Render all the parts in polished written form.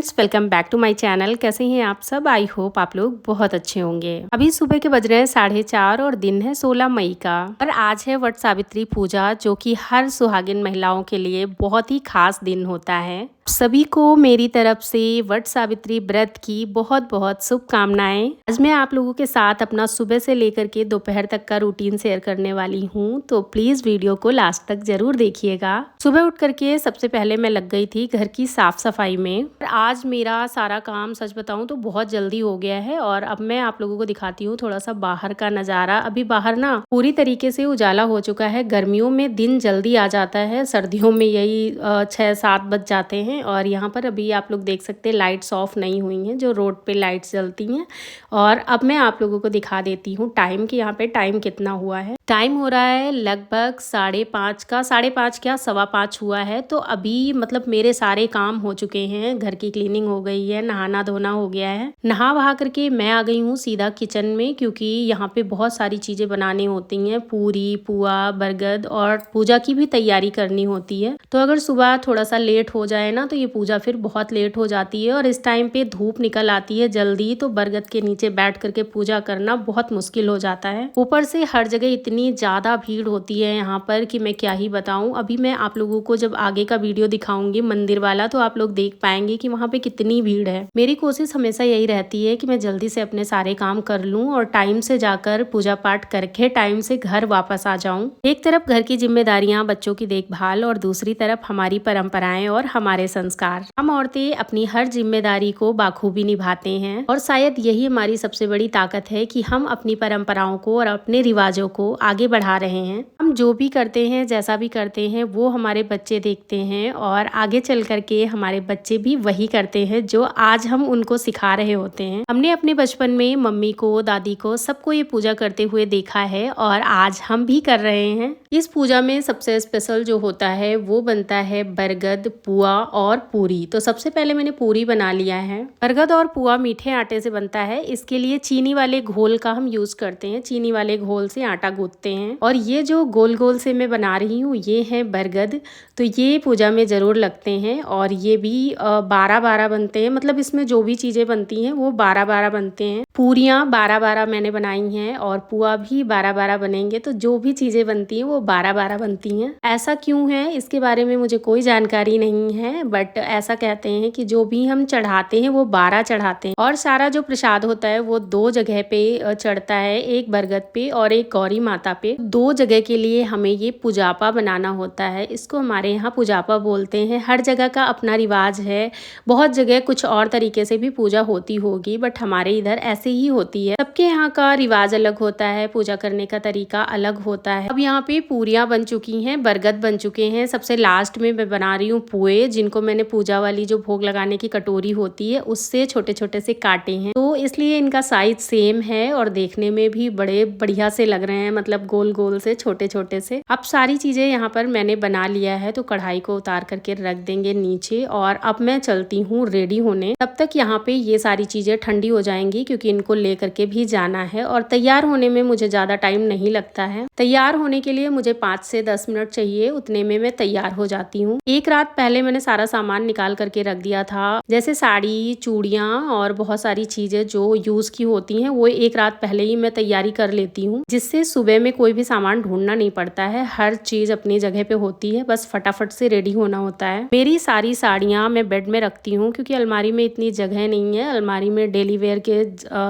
Friends, welcome back to my channel. कैसे हैं आप सब? आई होप आप लोग बहुत अच्छे होंगे। अभी सुबह के बज रहे हैं 4:30 और दिन है 16 मई का। और आज है वट सावित्री पूजा, जो कि हर सुहागिन महिलाओं के लिए बहुत ही खास दिन होता है। सभी को मेरी तरफ से वट सावित्री व्रत की बहुत बहुत शुभकामनाएं। आज मैं आप लोगों के साथ अपना सुबह से लेकर के दोपहर तक का रूटीन शेयर करने वाली हूँ, तो प्लीज वीडियो को लास्ट तक जरूर देखिएगा। सुबह उठ करके सबसे पहले मैं लग गई थी घर की साफ सफाई में। आज मेरा सारा काम सच बताऊं तो बहुत जल्दी हो गया है। और अब मैं आप लोगों को दिखाती हूँ थोड़ा सा बाहर का नज़ारा। अभी बाहर ना पूरी तरीके से उजाला हो चुका है। गर्मियों में दिन जल्दी आ जाता है, सर्दियों में यही 6-7 बज जाते हैं। और यहाँ पर अभी आप लोग देख सकते हैं लाइट्स ऑफ नहीं हुई हैं, जो रोड पे लाइट्स जलती हैं। और अब मैं आप लोगों को दिखा देती हूँ टाइम कि यहाँ पे टाइम कितना हुआ है। टाइम हो रहा है लगभग 5:30 का, 5:30 क्या 5:15 हुआ है। तो अभी मतलब मेरे सारे काम हो चुके हैं। घर की क्लीनिंग हो गई है, नहाना धोना हो गया है। नहा वहा करके मैं आ गई हूँ सीधा किचन में, क्योंकि यहाँ पे बहुत सारी चीजें बनानी होती हैं। पूरी, पुआ, बरगद और पूजा की भी तैयारी करनी होती है। तो अगर सुबह थोड़ा सा लेट हो जाए ना तो ये पूजा फिर बहुत लेट हो जाती है। और इस टाइम पे धूप निकल आती है जल्दी, तो बरगद के नीचे बैठ करके पूजा करना बहुत मुश्किल हो जाता है। ऊपर से हर जगह इतनी ज्यादा भीड़ होती है यहाँ पर कि मैं क्या ही बताऊं। अभी मैं आप लोगों को जब आगे का वीडियो दिखाऊंगी मंदिर वाला, तो आप लोग देख पाएंगे कि वहाँ पे कितनी भीड़ है। मेरी कोशिश हमेशा यही रहती है कि मैं जल्दी से अपने सारे काम कर लूं और टाइम से जाकर पूजा पाठ करके टाइम से घर वापस आ जाऊं। एक तरफ घर की जिम्मेदारियां, बच्चों की देखभाल, और दूसरी तरफ हमारी परंपराएं और हमारे संस्कार। हम औरतें अपनी हर जिम्मेदारी को बाखूबी निभाते हैं, और शायद यही हमारी सबसे बड़ी ताकत है कि हम अपनी परंपराओं को और अपने रिवाजों को आगे बढ़ा रहे हैं। हम जो भी करते हैं, जैसा भी करते हैं, वो हमारे बच्चे देखते हैं और आगे चल करके हमारे बच्चे भी वही करते हैं जो आज हम उनको सिखा रहे होते हैं। हमने अपने बचपन में मम्मी को, दादी को, सबको ये पूजा करते हुए देखा है और आज हम भी कर रहे हैं। इस पूजा में सबसे स्पेशल जो होता है वो बनता है बरगद, पुआ और पूरी। तो सबसे पहले मैंने पूरी बना लिया है। बरगद और पुआ मीठे आटे से बनता है। इसके लिए चीनी वाले घोल का हम यूज करते हैं। चीनी वाले घोल से आटा गूंथते हैं। और ये जो गोल गोल से मैं बना रही हूँ ये है बरगद। तो ये पूजा में जरूर लगते हैं। और ये भी 12-12 बनते हैं। मतलब इसमें जो भी चीजें बनती हैं वो 12-12 बनते हैं। पूरियाँ 12-12 मैंने बनाई हैं और पुआ भी 12-12 बनेंगे। तो जो भी चीजें बनती हैं वो 12-12 बनती हैं। ऐसा क्यों है इसके बारे में मुझे कोई जानकारी नहीं है, बट ऐसा कहते हैं कि जो भी हम चढ़ाते हैं वो 12 चढ़ाते हैं। और सारा जो प्रसाद होता है वो 2 जगह पे चढ़ता है, एक बरगद पे और एक गौरी माता पे। 2 जगह के लिए हमें ये पुजापा बनाना होता है। इसको हमारे यहाँ पुजापा बोलते हैं। हर जगह का अपना रिवाज है। बहुत जगह कुछ और तरीके से भी पूजा होती होगी, बट हमारे इधर ऐसे ही होती है। सबके यहाँ का रिवाज अलग होता है, पूजा करने का तरीका अलग होता है। अब यहाँ पे पूरियाँ बन चुकी हैं, बरगद बन चुके हैं। सबसे लास्ट में मैं बना रही हूँ पुए, जिनको मैंने पूजा वाली जो भोग लगाने की कटोरी होती है उससे छोटे छोटे से काटे हैं। तो इसलिए इनका साइज सेम है और देखने में भी बड़े बढ़िया से लग रहे हैं, मतलब गोल गोल से, छोटे छोटे से। अब सारी चीजें यहाँ पर मैंने बना लिया है, तो कढ़ाई को उतार करके रख देंगे नीचे। और अब मैं चलती हूँ रेडी होने। तब तक यहाँ पे ये सारी चीजें ठंडी हो जाएंगी, क्योंकि इनको लेकर के भी जाना है। और तैयार होने में मुझे ज्यादा टाइम नहीं लगता है। तैयार होने के लिए मुझे 5 से 10 मिनट चाहिए, उतने में मैं तैयार हो जाती हूँ। एक रात पहले मैंने सारा सामान निकाल करके रख दिया था, जैसे साड़ी, चूड़ियाँ और बहुत सारी चीजें जो यूज की होती हैं वो एक रात पहले ही मैं तैयारी कर लेती हूँ, जिससे सुबह में कोई भी सामान ढूंढना नहीं पड़ता है। हर चीज अपनी जगह पे होती है, बस फटाफट से रेडी होना होता है। मेरी सारी साड़ियाँ मैं बेड में रखती हूँ, क्योंकि अलमारी में इतनी जगह नहीं है। अलमारी में डेली वेयर के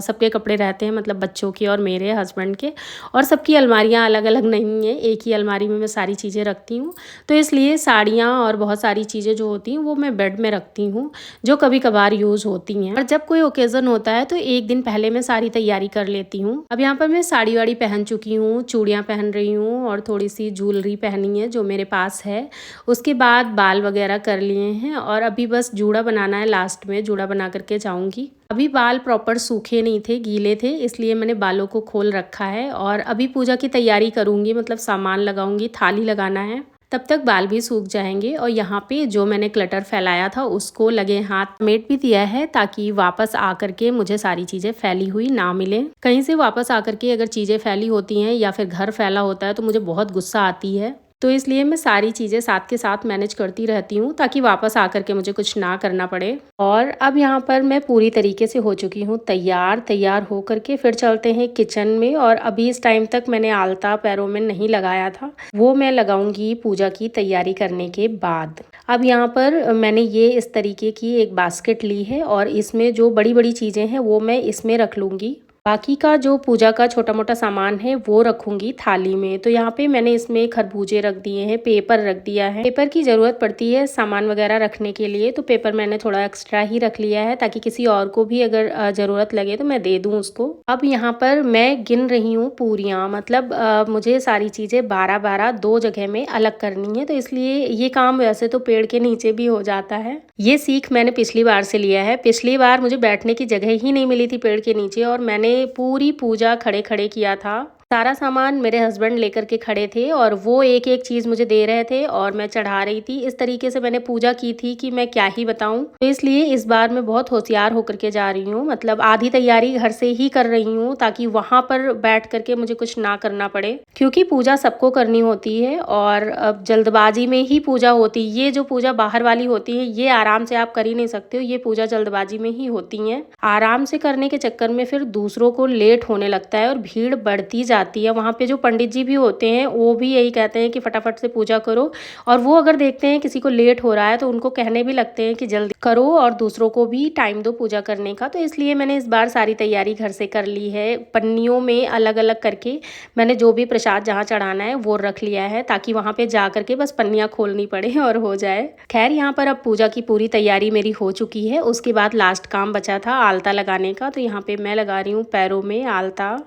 सबके कपड़े रहते हैं, मतलब बच्चों के और मेरे हस्बैंड के। और सबकी अलमारियाँ अलग अलग नहीं है, एक ही अलमारी में मैं सारी चीजें रखती हूँ। तो इसलिए साड़ियाँ और बहुत सारी चीजें जो होती हैं वो मैं बेड में रखती हूँ, जो कभी कभार यूज होती हैं। और जब कोई ओकेजन होता है तो एक दिन पहले मैं सारी तैयारी कर लेती हूँ। अब यहाँ पर मैं साड़ी वाड़ी पहन चुकी हूँ, चूड़ियाँ पहन रही हूँ और थोड़ी सी ज्वेलरी पहनी है जो मेरे पास है। उसके बाद बाल वगैरह कर लिए हैं और अभी बस जूड़ा बनाना है। लास्ट में जूड़ा बना करके जाऊंगी। अभी बाल प्रॉपर सूखे नहीं थे, गीले थे, इसलिए मैंने बालों को खोल रखा है। और अभी पूजा की तैयारी करूंगी, मतलब सामान लगाऊंगी, थाली लगाना है। तब तक बाल भी सूख जाएंगे। और यहाँ पे जो मैंने क्लटर फैलाया था उसको लगे हाथ समेट भी दिया है, ताकि वापस आकर के मुझे सारी चीजें फैली हुई ना मिले। कहीं से वापस आकर के अगर चीजें फैली होती हैं या फिर घर फैला होता है तो मुझे बहुत गुस्सा आती है। तो इसलिए मैं सारी चीज़ें साथ के साथ मैनेज करती रहती हूँ ताकि वापस आकर के मुझे कुछ ना करना पड़े। और अब यहाँ पर मैं पूरी तरीके से हो चुकी हूँ तैयार हो करके फिर चलते हैं किचन में। और अभी इस टाइम तक मैंने आलता पैरों में नहीं लगाया था, वो मैं लगाऊंगी पूजा की तैयारी करने के बाद। अब यहाँ पर मैंने ये इस तरीके की एक बास्केट ली है और इसमें जो बड़ी बड़ी चीज़ें हैं वो मैं इसमें रख लूँगी। बाकी का जो पूजा का छोटा मोटा सामान है वो रखूंगी थाली में। तो यहाँ पे मैंने इसमें खरबूजे रख दिए हैं, पेपर रख दिया है। पेपर की ज़रूरत पड़ती है सामान वगैरह रखने के लिए, तो पेपर मैंने थोड़ा एक्स्ट्रा ही रख लिया है ताकि किसी और को भी अगर ज़रूरत लगे तो मैं दे दूँ उसको। अब यहाँ पर मैं गिन रही हूँ पूरियाँ, मतलब मुझे सारी चीज़ें 12-12 दो जगह में अलग करनी है, तो इसलिए ये काम वैसे तो पेड़ के नीचे भी हो जाता है। ये सीख मैंने पिछली बार से लिया है। पिछली बार मुझे बैठने की जगह ही नहीं मिली थी पेड़ के नीचे और मैंने पूरी पूजा खड़े खड़े किया था। सारा सामान मेरे हस्बैंड लेकर के खड़े थे और वो एक एक चीज़ मुझे दे रहे थे और मैं चढ़ा रही थी। इस तरीके से मैंने पूजा की थी कि मैं क्या ही बताऊं। तो इसलिए इस बार मैं बहुत होशियार होकर के जा रही हूँ, मतलब आधी तैयारी घर से ही कर रही हूँ ताकि वहां पर बैठ करके मुझे कुछ ना करना पड़े, क्योंकि पूजा सबको करनी होती है और अब जल्दबाजी में ही पूजा होती है। ये जो पूजा बाहर वाली होती है ये आराम से आप कर ही नहीं सकते हो, ये पूजा जल्दबाजी में ही होती है। आराम से करने के चक्कर में फिर दूसरों को लेट होने लगता है और भीड़ बढ़ती जाती है। वहाँ पे जो पंडित जी भी होते हैं वो भी यही कहते हैं कि फटाफट से पूजा करो, और वो अगर देखते हैं किसी को लेट हो रहा है तो उनको कहने भी लगते हैं कि जल्दी करो और दूसरों को भी टाइम दो पूजा करने का। तो इसलिए मैंने इस बार सारी तैयारी घर से कर ली है। पन्नियों में अलग अलग करके मैंने जो भी प्रसाद जहाँ चढ़ाना है वो रख लिया है ताकि वहाँ पे जा करके बस पन्नियाँ खोलनी पड़े और हो जाए। खैर यहाँ पर अब पूजा की पूरी तैयारी मेरी हो चुकी है। उसके बाद लास्ट काम बचा था आलता लगाने का, तो यहाँ पे मैं लगा रही हूँ पैरों में आलता।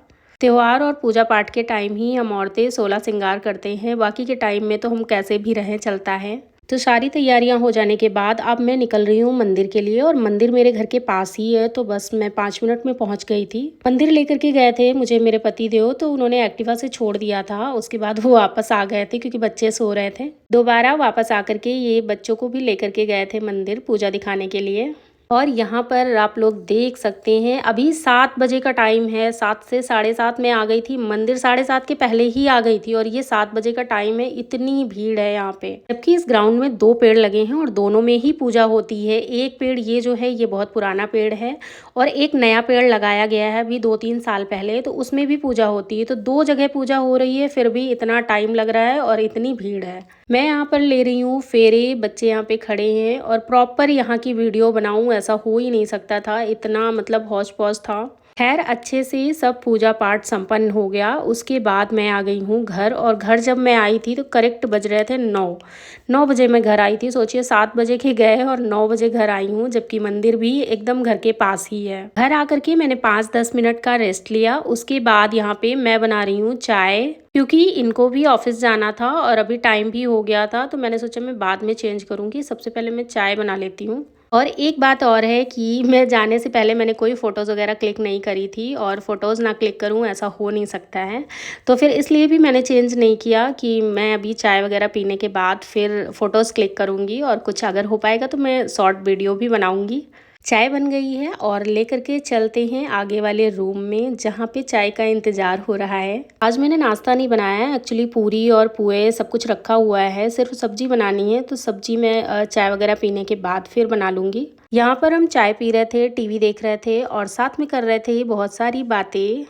त्योहार और पूजा पाठ के टाइम ही हम औरतें 16 श्रृंगार करते हैं, बाकी के टाइम में तो हम कैसे भी रहें चलता है। तो सारी तैयारियां हो जाने के बाद अब मैं निकल रही हूँ मंदिर के लिए, और मंदिर मेरे घर के पास ही है, तो बस मैं 5 मिनट में पहुँच गई थी। मंदिर लेकर के गए थे मुझे मेरे पति देव, तो उन्होंने एक्टिवा से छोड़ दिया था। उसके बाद वो वापस आ गए थे क्योंकि बच्चे सो रहे थे। दोबारा वापस आकर के ये बच्चों को भी लेकर के गए थे मंदिर पूजा दिखाने के लिए। और यहाँ पर आप लोग देख सकते हैं अभी 7 बजे का टाइम है। 7 से 7:30 में आ गई थी मंदिर, 7:30 के पहले ही आ गई थी और ये 7 बजे का टाइम है। इतनी भीड़ है यहाँ पे, जबकि इस ग्राउंड में 2 पेड़ लगे हैं और दोनों में ही पूजा होती है। एक पेड़ ये जो है ये बहुत पुराना पेड़ है और एक नया पेड़ लगाया गया है अभी 2-3 साल पहले, तो उसमें भी पूजा होती है। तो 2 जगह पूजा हो रही है, फिर भी इतना टाइम लग रहा है और इतनी भीड़ है। मैं यहाँ पर ले रही हूँ फेरे, बच्चे यहाँ पे खड़े हैं और प्रॉपर यहाँ की वीडियो बनाऊँ ऐसा हो ही नहीं सकता था, इतना मतलब हौच पौच था। खैर अच्छे से सब पूजा पाठ संपन्न हो गया। उसके बाद मैं आ गई हूँ घर, और घर जब मैं आई थी तो करेक्ट बज रहे थे 9 बजे मैं घर आई थी। सोचिए 7 बजे के गए और 9 बजे घर आई हूँ, जबकि मंदिर भी एकदम घर के पास ही है। घर आकर के मैंने 5-10 मिनट का रेस्ट लिया। उसके बाद यहाँ पे मैं बना रही हूँ चाय, क्योंकि इनको भी ऑफिस जाना था और अभी टाइम भी हो गया था, तो मैंने सोचा मैं बाद में चेंज करूँगी, सबसे पहले मैं चाय बना लेती हूँ। और एक बात और है कि मैं जाने से पहले मैंने कोई फ़ोटोज़ वगैरह क्लिक नहीं करी थी, और फ़ोटोज़ ना क्लिक करूँ ऐसा हो नहीं सकता है, तो फिर इसलिए भी मैंने चेंज नहीं किया कि मैं अभी चाय वगैरह पीने के बाद फिर फ़ोटोज़ क्लिक करूँगी, और कुछ अगर हो पाएगा तो मैं शॉर्ट वीडियो भी बनाऊँगी। चाय बन गई है और लेकर के चलते हैं आगे वाले रूम में जहाँ पे चाय का इंतज़ार हो रहा है। आज मैंने नाश्ता नहीं बनाया है, एक्चुअली पूरी और पुए सब कुछ रखा हुआ है, सिर्फ सब्जी बनानी है, तो सब्जी मैं चाय वगैरह पीने के बाद फिर बना लूँगी। यहाँ पर हम चाय पी रहे थे, टीवी देख रहे थे और साथ में कर रहे थे बहुत सारी बातें।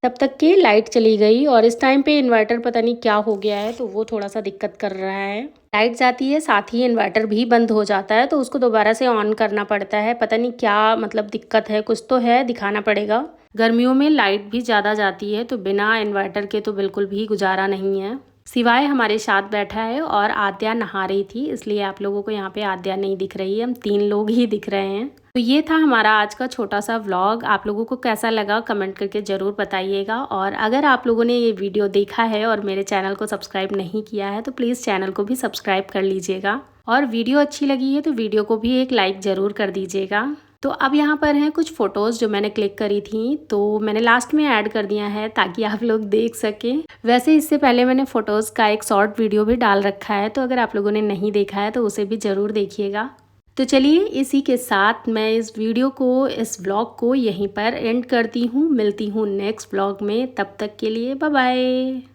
तब तक के लाइट चली गई और इस टाइम पे इन्वर्टर पता नहीं क्या हो गया है, तो वो थोड़ा सा दिक्कत कर रहा है। लाइट जाती है साथ ही इन्वर्टर भी बंद हो जाता है, तो उसको दोबारा से ऑन करना पड़ता है। पता नहीं क्या मतलब दिक्कत है, कुछ तो है, दिखाना पड़ेगा। गर्मियों में लाइट भी ज़्यादा जाती है, तो बिना इन्वर्टर के तो बिल्कुल भी गुजारा नहीं है। सिवाय हमारे साथ बैठा है और आद्या नहा रही थी, इसलिए आप लोगों को यहाँ पे आद्या नहीं दिख रही है, हम 3 लोग ही दिख रहे हैं। तो ये था हमारा आज का छोटा सा व्लॉग। आप लोगों को कैसा लगा कमेंट करके ज़रूर बताइएगा, और अगर आप लोगों ने ये वीडियो देखा है और मेरे चैनल को सब्सक्राइब नहीं किया है तो प्लीज़ चैनल को भी सब्सक्राइब कर लीजिएगा, और वीडियो अच्छी लगी है तो वीडियो को भी एक लाइक ज़रूर कर दीजिएगा। तो अब यहाँ पर हैं कुछ फ़ोटोज़ जो मैंने क्लिक करी थी, तो मैंने लास्ट में ऐड कर दिया है ताकि आप लोग देख सकें। वैसे इससे पहले मैंने फ़ोटोज़ का एक शॉर्ट वीडियो भी डाल रखा है, तो अगर आप लोगों ने नहीं देखा है तो उसे भी ज़रूर देखिएगा। तो चलिए इसी के साथ मैं इस वीडियो को, इस व्लॉग को यहीं पर एंड करती हूँ। मिलती हूँ नेक्स्ट व्लॉग में, तब तक के लिए बाय बाय।